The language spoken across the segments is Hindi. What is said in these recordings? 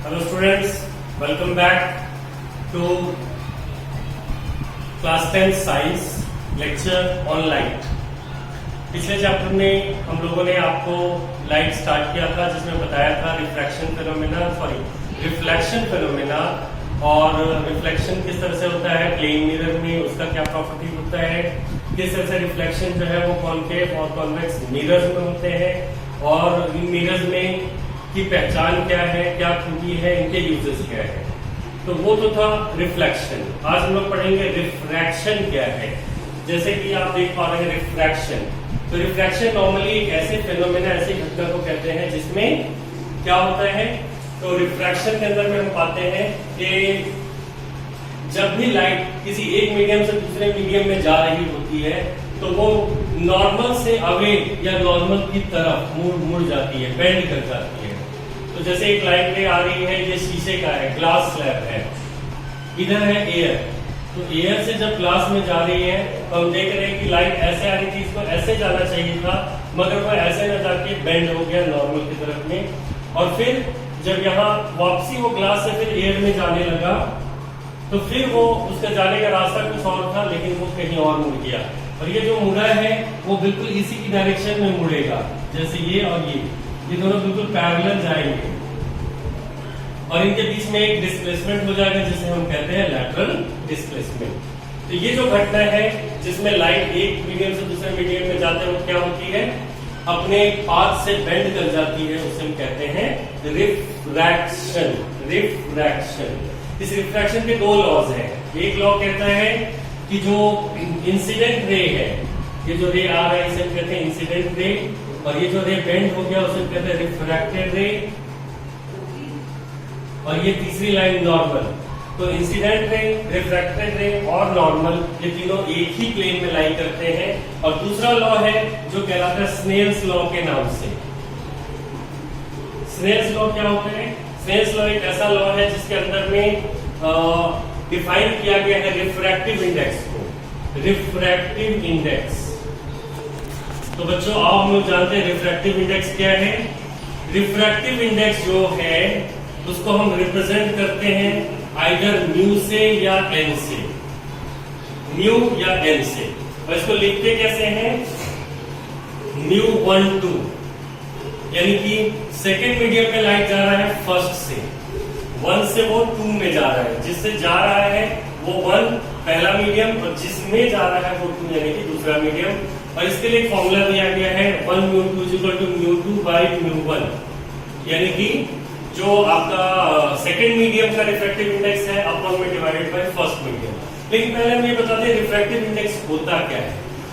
Hello students, welcome back to class 10 science lecture on light। पिछले चैप्टर में हम लोगों ने आपको लाइट स्टार्ट किया था जिसमें बताया था रिफ्रैक्शन फिनोमेना और रिफ्लेक्शन किस तरह से होता है प्लेन मिरर में, उसका क्या प्रॉपर्टी होता है, किस तरह से रिफ्लेक्शन जो है वो कॉन्केव और कॉन्वेक्स मिरर्स में होते हैं और इन मिरर्स में की पहचान क्या है, क्या खूबी है, इनके यूजेस क्या है। तो वो तो था रिफ्लेक्शन। आज हम लोग पढ़ेंगे रिफ्रैक्शन क्या है। जैसे कि आप देख पा रहे हैं रिफ्रैक्शन, तो रिफ्रैक्शन नॉर्मली एक ऐसे फिनोमेना, ऐसी घटना को कहते हैं जिसमें क्या होता है। तो रिफ्रैक्शन के अंदर में हम पाते हैं कि जब भी लाइट किसी एक मीडियम से दूसरे मीडियम में जा रही होती है तो वो नॉर्मल से अवे या नॉर्मल की तरफ मुड़ जाती है, बेंड कर जाती है। तो जैसे एक लाइट रे आ रही है, ये शीशे का है, ग्लास स्लैब है, इधर है एयर, तो एयर से जब ग्लास में जा रही है तो हम देख रहे हैं कि लाइट ऐसे आ रही थी, इसको ऐसे जाना चाहिए था मगर वो ऐसे न जाके बेंड हो गया नॉर्मल की तरफ में। और फिर जब यहाँ वापसी वो ग्लास से फिर एयर में जाने लगा तो फिर वो उसका जाने का रास्ता कुछ और था लेकिन वो कहीं और मुड़ गया। और ये जो मुड़ा है वो बिल्कुल इसी की डायरेक्शन में मुड़ेगा, जैसे ये और ये दोनों बिल्कुल पैरेलल जाएंगे और इनके बीच में एक डिस्प्लेसमेंट हो जाएगा जिसे हम कहते हैं लैटरल डिस्प्लेसमेंट। तो ये जो घटना है जिसमें लाइट एक मीडियम से दूसरे मीडियम में जाते वक्त क्या होती है, अपने पाथ से बेंड कर जाती है, उसे हम कहते हैं रिफ्रैक्शन। इस रिफ्रैक्शन के दो लॉज हैं। एक लॉ कहता है कि जो इंसिडेंट रे है, ये जो रे आ रहा है इसे हम कहते हैं इंसिडेंट रे, और ये जो रे बेंड हो गया उसे हम कहते हैं रिफ्रैक्टेड रे, और ये तीसरी लाइन नॉर्मल। तो इंसिडेंट रे, रिफ्रैक्टेड रे और नॉर्मल ये तीनों एक ही प्लेन में लाई करते हैं। और दूसरा लॉ है जो कहलाता है स्नेल्स लॉ के नाम से। स्नेल्स लॉ क्या होता है? स्नेल्स लॉ एक ऐसा लॉ है जिसके अंदर में डिफाइन किया गया है रिफ्रैक्टिव इंडेक्स को। रिफ्रैक्टिव इंडेक्स, तो बच्चों आओ हम लोग जानते हैं रिफ्रैक्टिव इंडेक्स क्या है। रिफ्रैक्टिव इंडेक्स जो है उसको हम रिप्रेजेंट करते हैं आइदर म्यू से या एन से, म्यू या एन से। और इसको लिखते कैसे हैं? म्यू 1 2, यानी कि सेकेंड मीडियम में लाइट जा रहा है फर्स्ट से, 1 से वो 2 में जा रहा है, जिससे जा रहा है वो 1 पहला मीडियम और जिसमें जा रहा है वो 2 यानी कि दूसरा मीडियम। और इसके लिए एक फॉर्मूला दिया गया है 1 mu 2 equal to mu 2 by mu 1, यानी कि जो आपका सेकेंड मीडियम का रिफ्रैक्टिव इंडेक्स है अपॉन में डिवाइडेड बाय फर्स्ट मीडियम। लेकिन पहले हम ये बताते हैं रिफ्रैक्टिव इंडेक्स होता क्या है।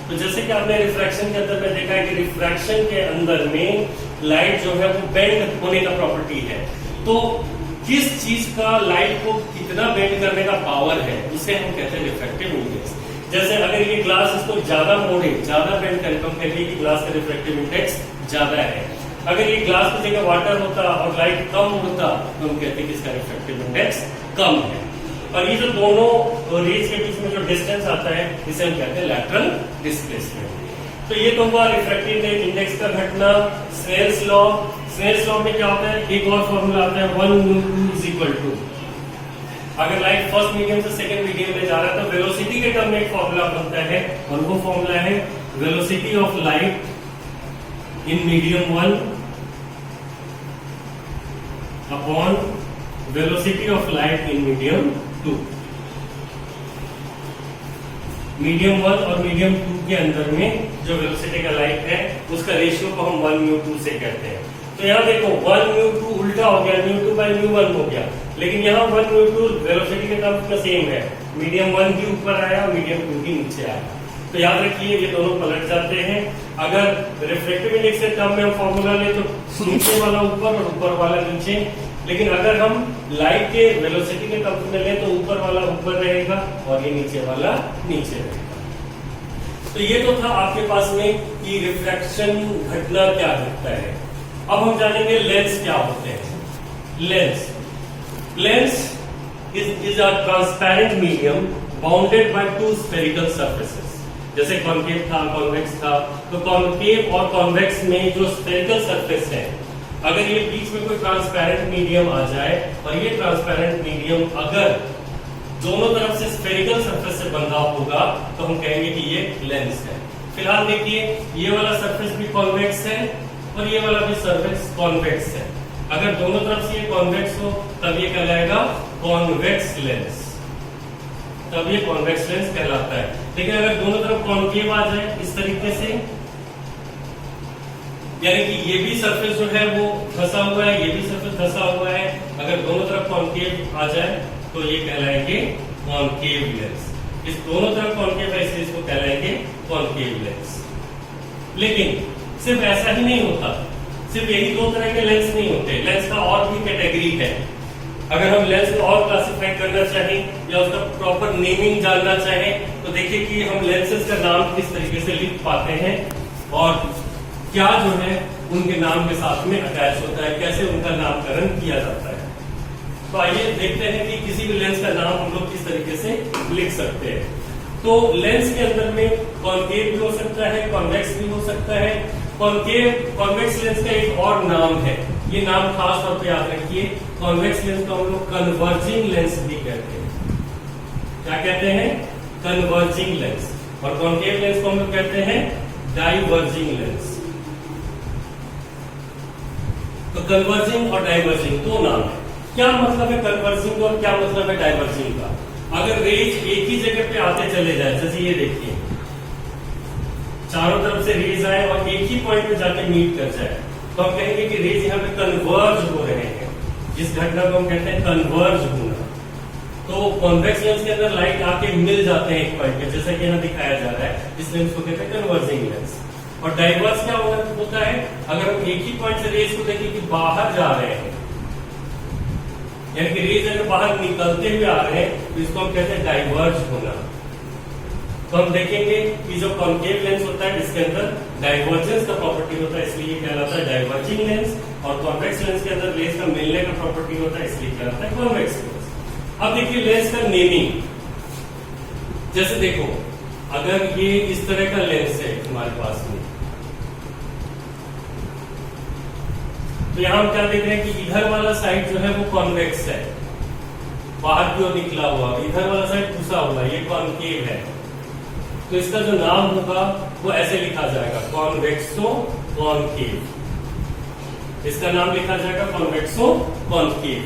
तो जैसे कि आपने रिफ्रैक्शन के अंदर में देखा है कि रिफ्रैक्शन के अंदर में लाइट जो है वो बेंड होने का प्रॉपर्टी है। तो किस चीज का लाइट को कितना बेंड करने का पावर है उसे हम कहते हैं रिफ्रैक्टिव इंडेक्स। जैसे अगर ये ग्लास इसको ज्यादा मोड़े, ज्यादा बेंड करे तो हम कहते हैं कि ग्लास का रिफ्रैक्टिव इंडेक्स ज्यादा है। अगर ये ग्लास की जगह वाटर होता और लाइट कम होता तो हम कहते हैं कि इसका रिफ्रैक्टिव इंडेक्स कम है। और ये जो दोनों रेज के बीच में जो डिस्टेंस आता है इसे हम कहते हैं लैटरल डिस्प्लेसमेंट। तो ये तो हुआ रिफ्रैक्टिव इंडेक्स का घटना। स्नेल्स लॉ में क्या होता है, एक और फॉर्मूला आता है 1 म्यू 2 इज इक्वल टू, अगर लाइट फर्स्ट मीडियम से सेकेंड मीडियम में जा रहा है तो वेलोसिटी के टर्म में एक फॉर्मूला बनता है और वो फॉर्मूला है velocity of light in medium 1 upon velocity of light in medium 2। Medium 1 और मीडियम 2 के अंदर में जो वेलोसिटी का लाइट है उसका रेशियो को हम 1 म्यू 2 से कहते हैं। तो यहाँ देखो 1 म्यू 2 उल्टा हो गया, म्यू 2 बाई म्यू 1 हो गया, लेकिन यहाँ 1 म्यू 2 वेलोसिटी के टर्म्स में सेम है। मीडियम 1 भी ऊपर आया, मीडियम 2 भी नीचे आया। तो याद रखिए ये दोनों पलट जाते हैं। अगर रिफ्रैक्टिव इंडेक्स के टर्म में हम फॉर्मूला ले तो नीचे वाला ऊपर और ऊपर वाला नीचे, लेकिन अगर हम लाइट के वेलोसिटी के टर्म्स में ले तो ऊपर वाला ऊपर रहेगा और ये नीचे वाला नीचे रहेगा। तो ये तो था आपके पास में कि रिफ्रैक्शन घटना क्या घटता है। अब हम जानेंगे लेंस क्या होते हैं। Lens is a transparent medium bounded by two spherical surfaces. जैसे कॉन्केव था, कॉन्वेक्स था, तो कॉन्केव और कॉन्वेक्स में जो स्फेरिकल सरफेस है अगर ये बीच में कोई ट्रांसपेरेंट मीडियम आ जाए और ये ट्रांसपेरेंट मीडियम अगर दोनों तरफ से स्फेरिकल सरफेस से बंधा होगा तो हम कहेंगे कि ये लेंस है। फिलहाल देखिए ये वाला सरफेस भी कॉन्वेक्स है और ये वाला भी सरफेस कॉन्वेक्स है। अगर दोनों तरफ से ये कॉन्वेक्स हो तब ये कहलाएगा कॉन्वेक्स लेंस, तब ये कॉन्वेक्स लेंस कहलाता है। लेकिन अगर दोनों तरफ कॉन्केव आ जाए इस तरीके से, यानी कि ये भी सरफेस जो है वो धंसा हुआ है, ये भी सरफेस धंसा हुआ है, अगर दोनों तरफ कॉन्केव आ जाए तो ये कहलाएंगे कॉन्केव लेंस। इस दोनों तरफ कॉन्केव है इसलिए इसको कहलाएंगे कॉन्केव लेंस। लेकिन सिर्फ ऐसा ही नहीं होता, सिर्फ यही दो तरह के लेंस नहीं होते, लेंस का और भी कैटेगरी है। अगर हम लेंस को और क्लासिफाई करना चाहें या उसका प्रॉपर नेमिंग जानना चाहें तो देखिए कि हम लेंसेज का नाम किस तरीके से लिख पाते हैं और क्या जो है उनके नाम के साथ में अटैच होता है, कैसे उनका नामकरण किया जाता है। तो आइए देखते हैं कि किसी भी लेंस का नाम हम लोग किस तरीके से लिख सकते हैं। तो लेंस के अंदर में कॉन्केव भी हो सकता है, कॉन्वेक्स भी हो सकता है। कॉन्वेक्स लेंस का एक और नाम है, ये नाम खास तौर पे याद रखिए, कॉन्वेक्स लेंस को हम लोग कन्वर्जिंग लेंस भी कहते हैं। क्या कहते हैं? Converging lens. और कॉन्केव लेंस को हम लोग कहते हैं डाइवर्जिंग लेंस। तो कन्वर्जिंग और डाइवर्जिंग दो नाम है। क्या मतलब है कन्वर्जिंग और क्या मतलब है डाइवर्जिंग का? अगर रेज एक ही जगह पे आते चले जाए, जैसे ये देखिए चारों तरफ से रेज आए और एक ही पॉइंट पे जाके मीट कर जाए तो हम कहेंगे कि रेज यहाँ पे कन्वर्ज हो रहे हैं। इस घटना को हम कहते हैं कन्वर्ज होना। तो कॉन्वेक्स लेंस के अंदर लाइट आके मिल जाते हैं एक पॉइंट पे, जैसा कि यहाँ दिखाया जा रहा है, इस लेंस को कहते हैं कन्वर्जिंग लेंस। और डाइवर्स क्या होता है? अगर हम एक ही पॉइंट से रेज को देखें कि बाहर जा रहे हैं, यानी कि रेज अगर बाहर निकलते हुए आ रहे हैं तो इसको हम कहते हैं डाइवर्ज होना। तो हम देखेंगे कि जो कॉन्केव लेंस होता है इसके अंदर डाइवर्जेंस का प्रॉपर्टी होता है, इसलिए कहलाता है डाइवर्जिंग लेंस। और कॉन्वेक्स लेंस के अंदर रेज का मिलने का प्रॉपर्टी होता है, इसलिए कहलाता है कॉन्वेक्स लेंस। अब देखिए लेंस का नेमिंग, जैसे देखो अगर ये इस तरह का लेंस है हमारे पास में, तो यहां हम क्या देख रहे हैं कि इधर वाला साइड जो है वो कॉन्वेक्स है, बाहर की ओर निकला हुआ, इधर वाला साइड घुसा हुआ, ये कॉन्केव है। तो इसका जो नाम होगा वो ऐसे लिखा जाएगा, कॉन्वेक्सो कॉन्केव। इसका नाम लिखा जाएगा कॉन्वेक्सो कॉन्केव।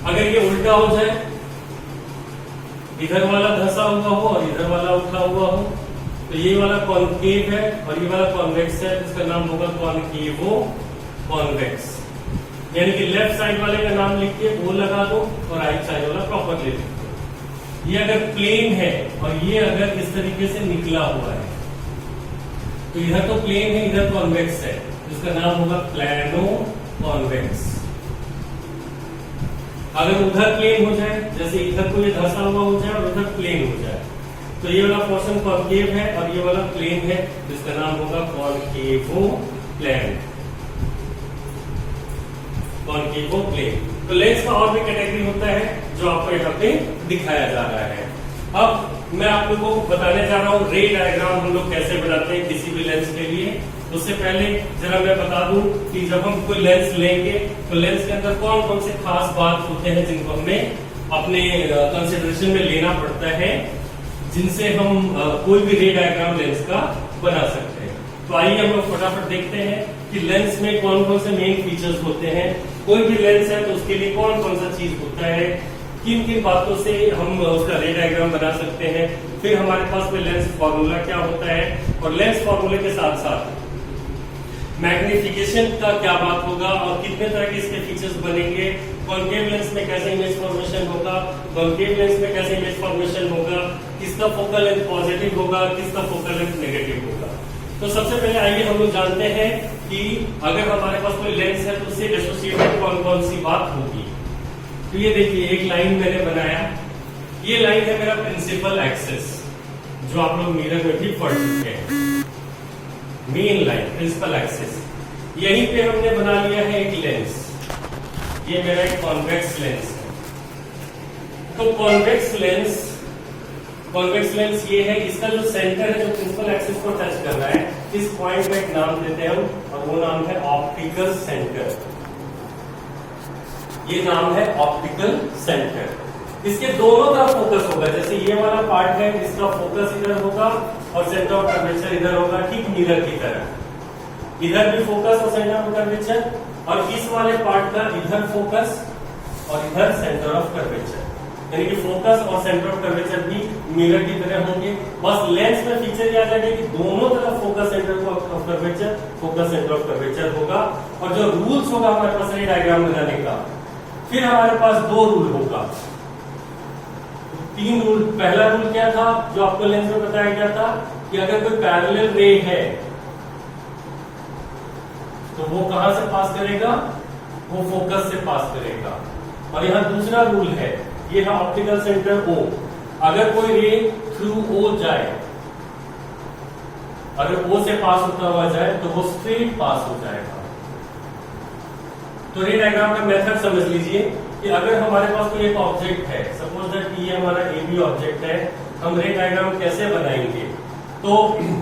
अगर ये उल्टा हो जाए, इधर वाला धंसा हुआ हो और इधर वाला उठा हुआ हो, तो ये वाला कॉन्केव है और ये वाला कॉन्वेक्स है, तो इसका नाम होगा कॉन्केवो कॉन्वेक्स। यानी कि लेफ्ट साइड वाले का नाम लिख के वो लगा दो और राइट साइड वाला प्रॉपरली लिख दो। ये अगर प्लेन है और ये अगर इस तरीके से निकला हुआ है, तो इधर तो प्लेन है, इधर कॉन्वेक्स है, इसका नाम होगा प्लैनो कॉन्वेक्स। अगर उधर प्लेन हो जाए, जैसे इधर को ये धंसा हुआ हो जाए और उधर प्लेन हो जाए, तो ये वाला पोर्शन कॉन्केव है और ये वाला प्लेन है, तो इसका नाम होगा कॉन्केवो प्लेन, कॉन्केवो प्लेन। तो लेंस का और भी कैटेगरी होता है जो आपको यहाँ पे दिखाया जा रहा है। अब मैं आप लोगों को बताने जा रहा हूँ रे डायग्राम हम लोग कैसे बनाते हैं किसी भी लेंस के लिए। उससे पहले जरा मैं बता दूं कि जब हम कोई लेंस लेंगे तो लेंस के अंदर कौन कौन से खास बात होते हैं जिनको हमें अपने कंसिडरेशन में लेना पड़ता है, जिनसे हम कोई भी रे डायग्राम लेंस का बना सकते हैं। तो आइए हम लोग फटाफट देखते हैं कि लेंस में कौन कौन से मेन फीचर्स होते हैं। कोई भी लेंस है तो उसके लिए कौन कौन सा चीज होता है, किन किन बातों से हम उसका रे डायग्राम बना सकते हैं, फिर हमारे पास में लेंस फॉर्मूला क्या होता है, और लेंस फॉर्मूले के साथ साथ मैग्निफिकेशन का क्या बात होगा और कितने तरह के इसके फीचर्स बनेंगे, कॉन्केव लेंस में कैसे इमेज फॉर्मेशन होगा, कॉन्केव लेंस में कैसे इमेज फॉर्मेशन होगा, किसका फोकल लेंथ पॉजिटिव होगा, किसका फोकल लेंथ नेगेटिव होगा। तो सबसे पहले आइए हम लोग जानते हैं कि अगर हमारे पास कोई लेंस है तो उससे एसोसिएटेड कौन कौन सी बात होगी। तो ये देखिए एक लाइन मैंने बनाया, ये लाइन है मेरा प्रिंसिपल एक्सिस, जो आप लोग मिरर में भी पढ़ चुके हैं, मेन लाइन प्रिंसिपल एक्सिस। यहीं पे हमने बना लिया है एक लेंस, ये मेरा एक कॉन्वेक्स लेंस है। तो कॉन्वेक्स लेंस ये है, इसका जो सेंटर है जो प्रिंसिपल एक्सिस को टच कर रहा है, इस पॉइंट में एक नाम देते हैं हम और वो नाम है ऑप्टिकल सेंटर। ये नाम है ऑप्टिकल सेंटर। इसके दोनों तरफ फोकस होगा, जैसे ये वाला पार्ट है इसका फोकस इधर होगा और सेंटर ऑफ कर्वेचर इधर होगा, ठीक मिरर की तरह। इधर भी फोकस और सेंटर ऑफ कर्वेचर, और इस वाले पार्ट का इधर फोकस और इधर सेंटर ऑफ कर्वेचर, यानी कि फोकस और सेंटर ऑफ कर्वेचर भी मिरर की तरह होंगे। बस लेंस में फीचर ये आ जाएगा कि दोनों तरफ focus centre of curvature, focus centre of curvature होगा। और जो रूल्स होगा हमारे पास रे डायग्राम बनाने का, फिर हमारे पास दो रूल होगा, तीन रूल। पहला रूल क्या था जो आपको लेंस में बताया गया था कि अगर कोई पैरेलल रे है तो वो कहां से पास करेगा, वो फोकस से पास करेगा। और यहां दूसरा रूल है, ये है ऑप्टिकल सेंटर O, अगर कोई रे थ्रू O जाए, अगर O से पास होता हुआ जाए तो वो स्ट्रेट पास हो जाएगा। तो रे डायग्राम का मेथड समझ लीजिए कि अगर हमारे पास कोई एक ऑब्जेक्ट है, सपोज दैट ये हमारा AB ऑब्जेक्ट है, हम रे डायग्राम कैसे बनाएंगे? तो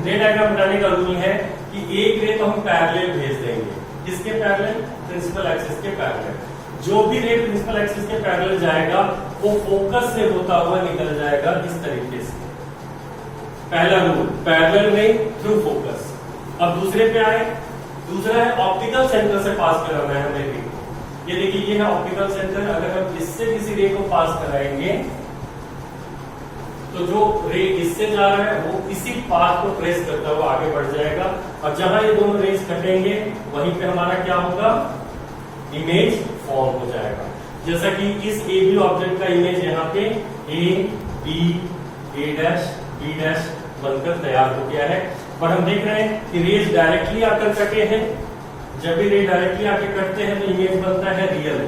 रे डायग्राम बनाने का रूल है कि एक रे तो हम पैरेलल भेज देंगे, किसके पैरेलल? प्रिंसिपल एक्सिस के पैरेलल। जो भी रे प्रिंसिपल एक्सिस के पैरेलल जाएगा वो फोकस से होता हुआ निकल जाएगा इस तरीके से। पहला रूल, पैरेलल रे थ्रू फोकस। अब दूसरे पे आए, दूसरा है ऑप्टिकल सेंटर से पास कराना है हमें रे। ये देखिए ये है ऑप्टिकल सेंटर, अगर हम इससे किसी रे को पास कराएंगे तो जो रे इससे जा रहा है वो इसी पाथ को ट्रेस करता हुआ आगे बढ़ जाएगा, और जहां ये दोनों रेस कटेंगे वहीं पे हमारा क्या होगा, इमेज फॉर्म हो जाएगा। जैसा कि इस AB ऑब्जेक्ट का इमेज यहाँ पे A, B, A', B' बनकर तैयार हो गया है। और हम देख रहे हैं कि रेज डायरेक्टली आकर कटे हैं। जब भी रे डायरेक्टली आके कटते हैं तो इमेज बनता है रियल।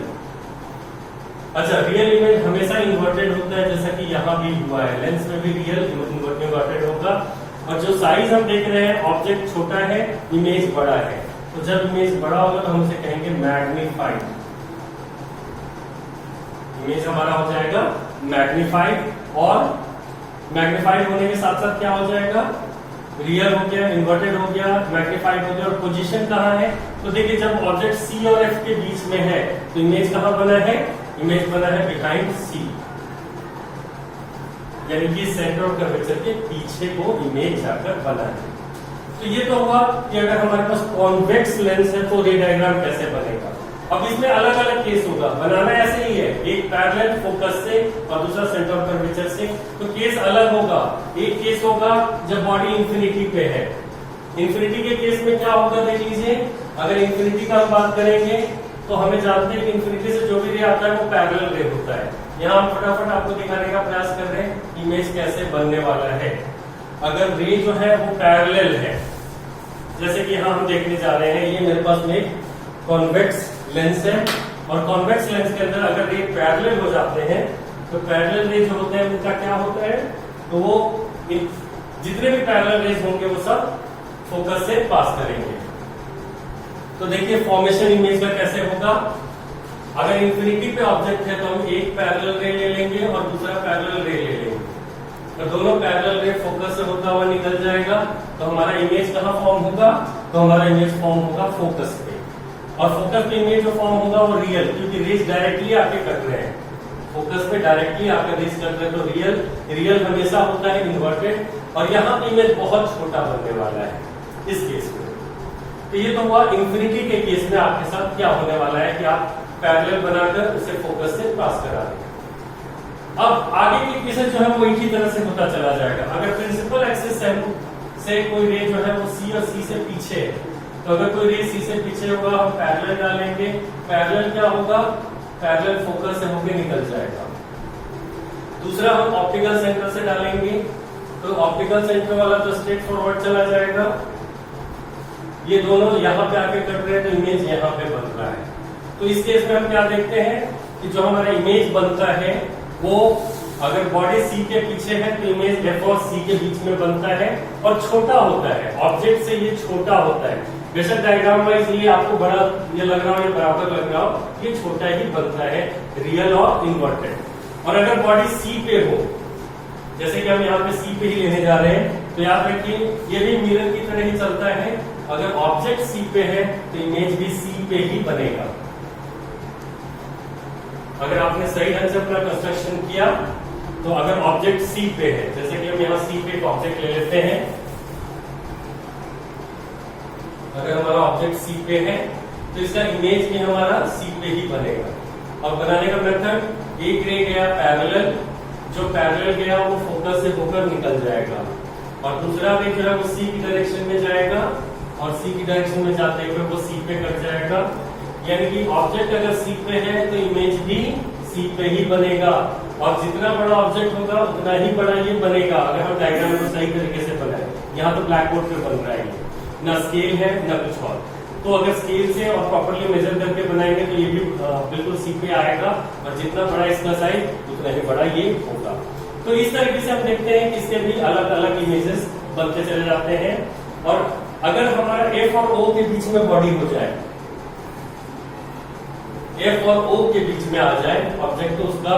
अच्छा, रियल इमेज हमेशा इन्वर्टेड होता है, जैसा कि यहाँ भी हुआ है, लेंस में भी रियल इन्वर्टेड होगा। और जो साइज हम देख रहे हैं, ऑब्जेक्ट छोटा है, इमेज बड़ा है, तो जब इमेज बड़ा होगा तो हम उसे कहेंगे मैग्नीफाइड। इमेज हमारा हो जाएगा मैग्नीफाइड, और मैग्नीफाइड होने के साथ साथ क्या हो जाएगा, रियल हो गया, इन्वर्टेड हो गया, मैग्नीफाइड हो गया। और पोजीशन कहाँ है, तो देखिए जब ऑब्जेक्ट C और F के बीच में है तो इमेज कहाँ बना है, इमेज बना है बिहाइंड C, यानी कि सेंटर ऑफ कर्वेचर के पीछे वो इमेज जाकर बना है। तो ये तो हुआ कि अगर हमारे पास कॉन्वेक्स लेंस है तो रे डायग्राम कैसे बनेगा। अब इसमें अलग अलग केस होगा, बनाना ऐसे ही है, एक पैरेलल फोकस से और दूसरा सेंटर ऑफ कर्वेचर से, तो केस अलग होगा। एक केस होगा जब बॉडी इंफिनिटी पे है। इंफिनिटी के केस में क्या होगा देख लीजिए, अगर इंफिनिटी का हम बात करेंगे तो हमें जानते हैं कि इंफिनिटी से जो भी रे आता है वो पैरेलल रे होता है। यहाँ हम फटाफट आपको दिखाने का प्रयास कर रहे हैं इमेज कैसे बनने वाला है। अगर रे जो है वो पैरेलल है, जैसे कि यहाँ हम देखने जा रहे हैं, ये मेरे पास में कॉन्वेक्स लेंस है, और कॉन्वेक्स लेंस के अंदर अगर रे पैरेलल हो जाते हैं तो पैरेलल रे जो होते हैं उनका क्या होता है, तो वो जितने भी पैरेलल रेज होंगे वो सब फोकस से पास करेंगे। तो देखिए फॉर्मेशन इमेज का कैसे होगा। अगर इंफिनिटी पे ऑब्जेक्ट है तो हम एक पैरेलल रे ले लेंगे और दूसरा पैरेलल रे ले लेंगे, तो दोनों पैरेलल रे फोकस से होता हुआ निकल जाएगा, तो हमारा इमेज कहाँ फॉर्म होगा, तो हमारा इमेज फॉर्म होगा फोकस पे। और फोकस पे इमेज जो फॉर्म होगा वो रियल, क्योंकि रेज डायरेक्टली आके कट रहे हैं, फोकस पे डायरेक्टली आकर रेज कट रहे हैं, तो रियल हमेशा होता है इन्वर्टेड। और यहाँ पे इमेज बहुत छोटा बनने वाला है इस केस में। तो ये तो हुआ इंफिनिटी के केस में आपके साथ क्या होने वाला है कि आप पैरेलल बनाकर उसे फोकस से पास करा दें। अब आगे के केसेस जो है वो एक ही तरह से होता चला जाएगा। अगर प्रिंसिपल एक्सिस से कोई रे जो है वो C और C से पीछे है, तो अगर कोई रे C से पीछे होगा हम पैरेलल डालेंगे, पैरेलल क्या होगा, पैरेलल फोकस से होकर निकल जाएगा। दूसरा हम ऑप्टिकल सेंटर से डालेंगे, तो ऑप्टिकल सेंटर वाला तो स्ट्रेट फॉरवर्ड चला जाएगा, ये दोनों यहाँ पे आके कट रहे हैं तो इमेज यहाँ पे बन रहा है। तो इस केस में हम क्या देखते हैं कि जो हमारा इमेज बनता है वो अगर बॉडी C के पीछे है तो इमेज F और C के बीच में बनता है और छोटा होता है, ऑब्जेक्ट से ये छोटा होता है। बेशक डायग्राम वाइज ये आपको बड़ा ये लग रहा हो, ये बराबर लग रहा हो, ये छोटा ही बनता है, रियल और इन्वर्टेड। और अगर बॉडी C पे हो, जैसे कि हम यहाँ पे C पे ही लेने जा रहे हैं, तो याद रखिए ये भी मिरर की तरह ही चलता है, अगर ऑब्जेक्ट सी पे है तो इमेज भी सी पे ही बनेगा। अगर आपने सही ढंग से अपना कंस्ट्रक्शन किया तो अगर ऑब्जेक्ट सी पे है, जैसे कि हम यहाँ सी पे एक ऑब्जेक्ट ले लेते हैं, अगर हमारा ऑब्जेक्ट सी पे है तो इसका इमेज भी हमारा सी पे ही बनेगा। और बनाने का मेथड, एक रे गया पैरेलल, जो पैरेलल गया वो फोकस से होकर निकल जाएगा, और दूसरा रे जो है वो सी की डायरेक्शन में जाएगा, और सी की डायरेक्शन में जाते हुए वो सी पे कट जाएगा। यानी कि ऑब्जेक्ट अगर सी पे है तो इमेज भी सी पे ही बनेगा, और जितना बड़ा ऑब्जेक्ट होगा उतना ही बड़ा ये बनेगा। अगर हम डायग्राम को सही तरीके से बनाए, यहाँ तो ब्लैक बोर्ड पे बन रहा है, ना स्केल है ना कुछ और, तो अगर स्केल से और प्रॉपर्ली मेजर करके बनाएंगे तो ये भी बिल्कुल सी पे आएगा, और जितना बड़ा इसका साइज उतना ही बड़ा ये होगा। तो इस तरीके से हम देखते हैं कि इसके भी अलग अलग इमेजेस बनते चले जाते हैं। और अगर हमारा एफ और ओ के बीच में बॉडी हो जाए, एफ और ओ के बीच में आ जाए ऑब्जेक्ट, तो उसका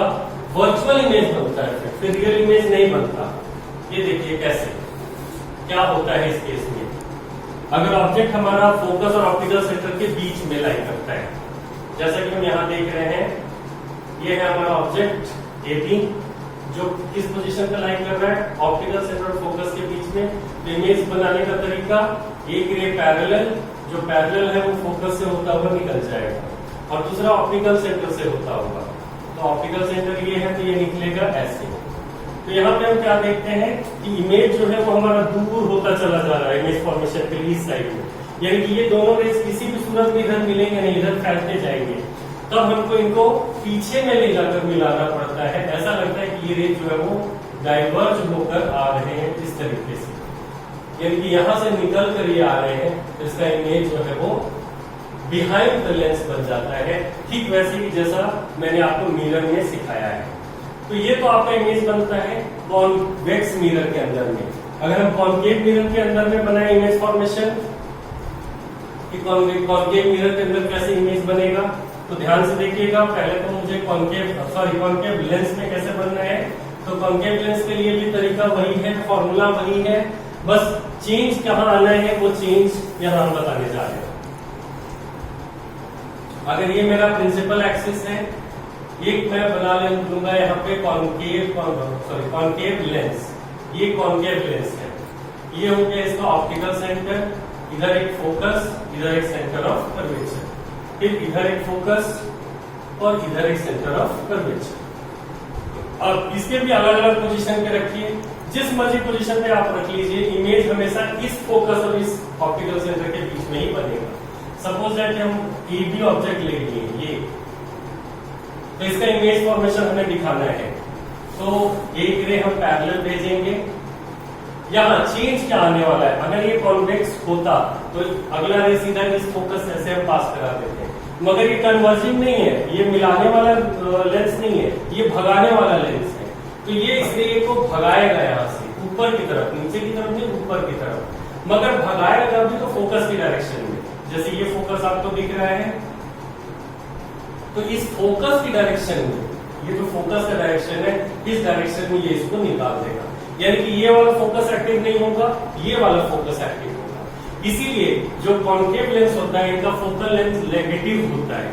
वर्चुअल इमेज बनता है, फिर रियल इमेज नहीं बनता। ये देखिए कैसे क्या होता है इस केस में। अगर ऑब्जेक्ट हमारा फोकस और ऑप्टिकल सेंटर के बीच में लाई करता है, जैसा कि हम यहाँ देख रहे हैं, ये है हमारा ऑब्जेक्ट एबी जो किस पोजीशन पे लाई कर रहा है, ऑप्टिकल सेंटर और फोकस के बीच में। तो इमेज बनाने का तरीका, एक रे पैरेलल, जो पैरेलल है वो फोकस से होता हुआ निकल जाएगा, और दूसरा ऑप्टिकल सेंटर से होता होगा। तो ऑप्टिकल सेंटर ये है तो ये निकलेगा ऐसे। तो यहाँ पे हम क्या देखते हैं कि इमेज जो है वो हमारा दूर होता चला जा रहा है इमेज फॉर्मेशन के लिए इस साइड में, यानी कि ये दोनों रेस किसी भी सूरत में इधर मिलेंगे नहीं, इधर फैलते जाएंगे। तब हमको इनको पीछे में ले जाकर मिलाना पड़ता है। ऐसा लगता है कि ये रेस जो है वो डाइवर्ज होकर आ रहे हैं इस तरीके से, यानी कि यहाँ से निकल कर ये आ रहे हैं, तो इसका इमेज जो है वो बिहाइंड द लेंस बन जाता है, ठीक वैसे ही जैसा मैंने आपको मिरर में सिखाया है। तो ये तो आपका इमेज बनता है कॉन्वेक्स मिरर के अंदर में। अगर हम कॉन्केव मिरर के अंदर में बनाए इमेज फॉर्मेशन, कि कॉन्केव मिरर के अंदर कैसे इमेज बनेगा, तो ध्यान से देखिएगा। पहले तो मुझे कॉन्केव लेंस में कैसे बनना है, तो कॉन्केव लेंस के लिए भी तरीका वही है, फॉर्मूला वही है, बस चेंज कहाँ आना है वो चेंज यहाँ हम बताने जा रहे हैं। अगर ये मेरा प्रिंसिपल एक्सिस है, एक मैं बना लूंगा यहाँ पे कॉन्केव लेंस, ये कॉन्केव लेंस है, ये हो गया इसका ऑप्टिकल सेंटर, इधर एक फोकस, इधर एक सेंटर ऑफ कर्वेचर, फिर इधर एक फोकस और इधर एक सेंटर ऑफ कर्वेचर। अब इसके भी अलग अलग पोजीशन पे रखिए, जिस मर्जी पोजीशन पे आप रख लीजिए, इमेज हमेशा इस फोकस और इस ऑप्टिकल सेंटर के बीच में ही बनेगा। सपोज दैट हम ए बी ऑब्जेक्ट ले लिए ये, तो इसका इमेज फॉर्मेशन हमें दिखाना है, तो एक रे हम पैरेलल भेजेंगे। यहाँ चेंज क्या आने वाला है, अगर ये कॉन्वेक्स होता तो अगला रे सीधा इस फोकस से हम पास करा देते हैं, मगर ये कन्वर्जिंग नहीं है, ये मिलाने वाला लेंस नहीं है, ये भगाने वाला लेंस है। तो ये इस रे को भगाएगा यहाँ से ऊपर की तरफ, नीचे की तरफ नहीं ऊपर की तरफ, मगर भगाएगा भी तो फोकस की डायरेक्शन में। जैसे ये फोकस आपको दिख रहा है, तो इस फोकस की डायरेक्शन में, ये जो फोकस का डायरेक्शन है, इस डायरेक्शन में ये इसको निकाल देगा, यानी कि ये वाला फोकस एक्टिव नहीं होगा, ये वाला फोकस एक्टिव होगा। इसीलिए जो कॉन्केव लेंस होता है इनका फोकल लेंथ नेगेटिव होता है,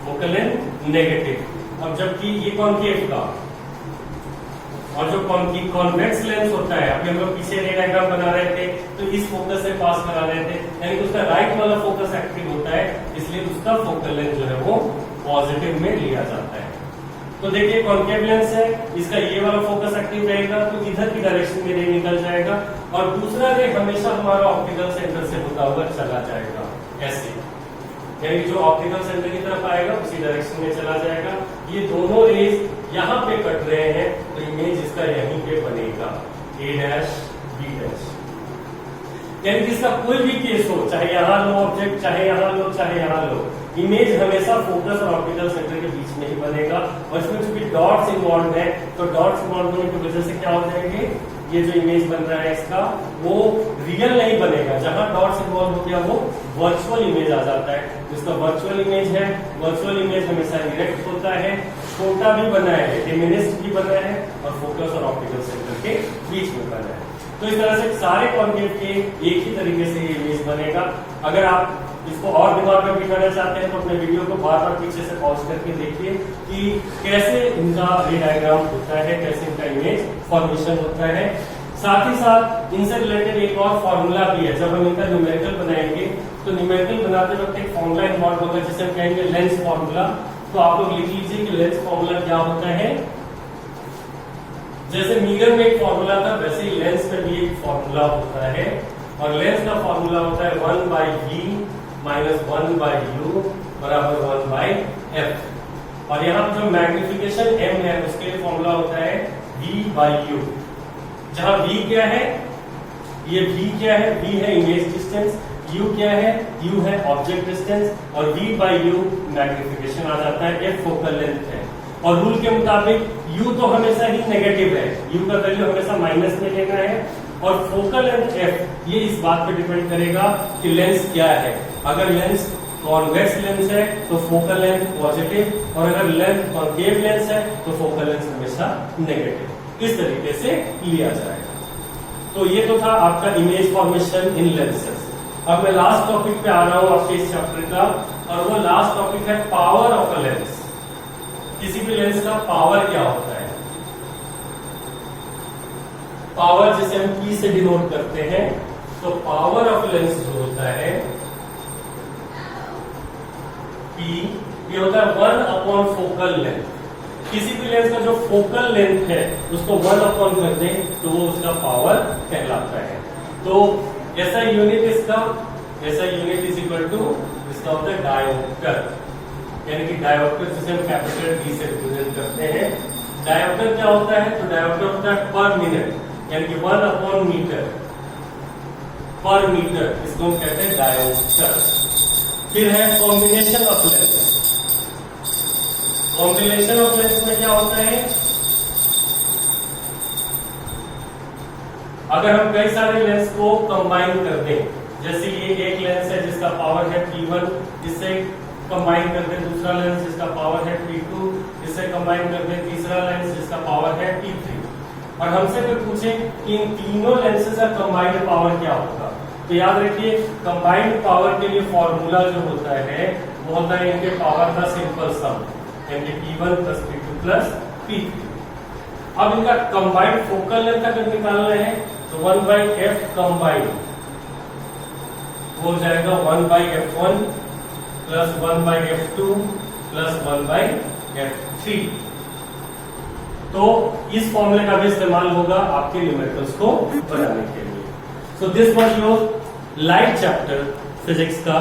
फोकल लेंथ नेगेटिव। अब जबकि ये कॉन्केव का, और जो कॉन्वेक्स लेंस होता है, अभी हम लोग पीछे रे डायग्राम बना रहे थे तो इस फोकस से पास करा रहे थे, यानी कि उसका राइट वाला फोकस एक्टिव होता है, इसलिए उसका फोकल लेंथ जो है वो पॉजिटिव में लिया जाता है। तो देखिए कॉन्केव लेंस है, इसका ये वाला फोकस एक्टिव रहेगा तो इधर की डायरेक्शन में रे निकल जाएगा, और दूसरा रे हमेशा हमारा ऑप्टिकल सेंटर से होता हुआ चला जाएगा ऐसे, यानी जो ऑप्टिकल सेंटर की तरफ आएगा उसी डायरेक्शन में चला जाएगा। ये दोनों रेज यहाँ पे कट रहे हैं तो इमेज इसका यहीं पे बनेगा, ए डैश बी डैश। यानी कि इसका कोई भी केस हो, चाहे यहाँ लो ऑब्जेक्ट, चाहे यहाँ लो, चाहे यहाँ लो, इमेज हमेशा फोकस और ऑप्टिकल सेंटर के बीच में ही बनेगा। और इसमें चूंकि डॉट्स इन्वॉल्व है, तो डॉट्स इन्वॉल्व होने की वजह से क्या हो जाएंगे, ये जो इमेज बन रहा है इसका वो रियल नहीं बनेगा। जहां डॉट्स इन्वॉल्व हो गया वो वर्चुअल इमेज आ जाता है। जिसका वर्चुअल इमेज है, वर्चुअल इमेज हमेशा डायरेक्ट होता है, छोटा भी बना है, डिमिनिश्ड भी बना है, और फोकस और ऑप्टिकल सेंटर के बीच में बना है। तो इस तरह से सारे कॉन्केव के एक ही तरीके से ये इमेज बनेगा। अगर आप इसको और दिमाग में बिठाना चाहते हैं तो अपने वीडियो को बार बार पीछे से पॉज करके देखिए कि कैसे इनका रे डायग्राम होता है, कैसे इनका इमेज फॉर्मेशन होता है। साथ ही साथ इनसे रिलेटेड एक और फॉर्मूला भी है। जब हम इनका न्यूमेरिकल बनाएंगे तो न्यूमेरिकल बनाते वक्त एक फॉर्मूला इन्वॉल्व होगा जिसे हम कहेंगे लेंस फॉर्मूला। तो आप लोग लिख लीजिए कि लेंस फॉर्मूला क्या होता है। जैसे मीटर में एक फॉर्मूला था वैसे ही लेंस में भी एक फॉर्मूला होता है और लेंस का फॉर्मूला होता है 1/v माइनस 1/u बराबर 1/f। और यहाँ जो मैग्निफिकेशन m है उसके लिए फॉर्मूला होता है v/u। जहां v क्या है, ये v क्या है, v है इमेज डिस्टेंस, u क्या है, u है ऑब्जेक्ट डिस्टेंस और v/u मैग्निफिकेशन आ जाता है, f फोकल लेंथ है। और रूल के मुताबिक u तो हमेशा ही नेगेटिव है, u का वैल्यू हमेशा माइनस में लेना है और फोकल लेंथ f ये इस बात पे डिपेंड करेगा कि लेंस क्या है। अगर लेंस कॉन्वेक्स लेंस है तो फोकल लेंथ पॉजिटिव और अगर लेंथ कॉन्केव लेंस है तो फोकल लेंथ हमेशा नेगेटिव। इस तरीके से लिया जाएगा। तो ये तो था आपका इमेज फॉर्मेशन इन लेंसेज। अब मैं लास्ट टॉपिक पे आ रहा हूं आपके इस चैप्टर का और वो लास्ट टॉपिक है पावर ऑफ अ लेंस। किसी भी लेंस का पावर क्या होता है। पावर जिसे हम P से डिनोट करते हैं, तो पावर ऑफ लेंस जो होता है P, ये होता है 1/फोकल लेंथ। किसी भी लेंस का जो फोकल लेंथ है उसको 1 कर दें तो वो उसका पावर कहलाता है। तो ऐसा यूनिट इसका, ऐसा यूनिट इज इक्वल टू इसका होता है डायोप्टर, यानी कि डायोप्टर जिसे हम कैपिटल D से रिप्रेजेंट करते हैं। डायोप्टर क्या होता है, तो डायोप्टर होता है पर मिनट, यानी कि 1/मीटर पर मीटर, इसको हम कहते हैं डायोप्टर। फिर है combination of lens. Combination of lens में क्या होता है, अगर हम कई सारे लेंस को कंबाइन कर दें, जैसे ये एक लेंस है जिसका पावर है P1, इससे कंबाइन कर दें दूसरा लेंस जिसका पावर है P2, इससे कंबाइन कर दें तीसरा लेंस जिसका पावर है P3, और हमसे कोई पूछे कि इन तीनों लेंसेज का कंबाइंड पावर क्या होगा, तो याद रखिए कंबाइंड पावर के लिए फॉर्मूला जो होता है वो होता है इनके पावर का सिंपल सम, यानी P1 plus P2 plus P3। अब इनका कंबाइंड फोकल लेंथ अगर निकालना है तो 1/f कंबाइंड हो जाएगा 1/f1 plus 1/f2 plus 1/f3। तो इस फॉर्मूले का भी इस्तेमाल होगा आपके न्यूमेरिकल्स को बनाने के लिए। So this was your light chapter physics का,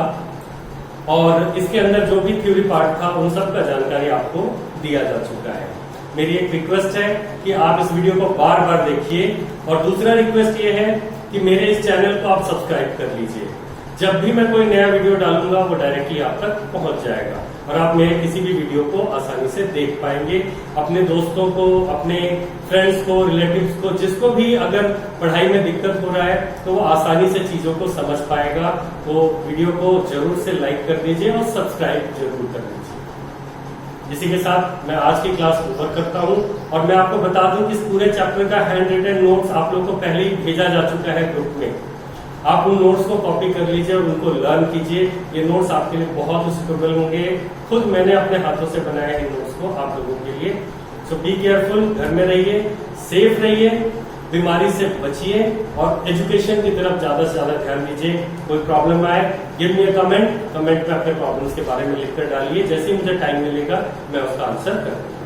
और इसके अंदर जो भी थ्योरी पार्ट था उन सब का जानकारी आपको दिया जा चुका है। मेरी एक रिक्वेस्ट है कि आप इस वीडियो को बार बार देखिए, और दूसरा रिक्वेस्ट ये है कि मेरे इस चैनल को आप सब्सक्राइब कर लीजिए। जब भी मैं कोई नया वीडियो डालूंगा वो डायरेक्टली आप तक पहुंच जाएगा और आप मेरे किसी भी वीडियो को आसानी से देख पाएंगे। अपने दोस्तों को, अपने फ्रेंड्स को, रिलेटिव्स को, जिसको भी अगर पढ़ाई में दिक्कत हो रहा है तो वो आसानी से चीजों को समझ पाएगा। तो वीडियो को जरूर से लाइक कर दीजिए और सब्सक्राइब जरूर कर दीजिए। इसी के साथ मैं आज की क्लास ओवर करता हूं, और मैं आपको बता दूं कि इस पूरे चैप्टर का हैंड रिटन नोट्स आप लोग को पहले ही भेजा जा चुका है ग्रुप में। आप उन नोट्स को कॉपी कर लीजिए और उनको लर्न कीजिए। ये नोट्स आपके लिए बहुत सुटेबल होंगे। खुद मैंने अपने हाथों से बनाया है नोट्स को आप लोगों के लिए। सो बी केयरफुल, घर में रहिए, सेफ रहिए, बीमारी से बचिए और एजुकेशन की तरफ ज्यादा से ज्यादा ध्यान दीजिए। कोई प्रॉब्लम आए गिव मी अ कमेंट में अपने प्रॉब्लम्स के बारे में लिखकर डालिए। जैसे ही मुझे टाइम मिलेगा मैं उसका आंसर करूंगा।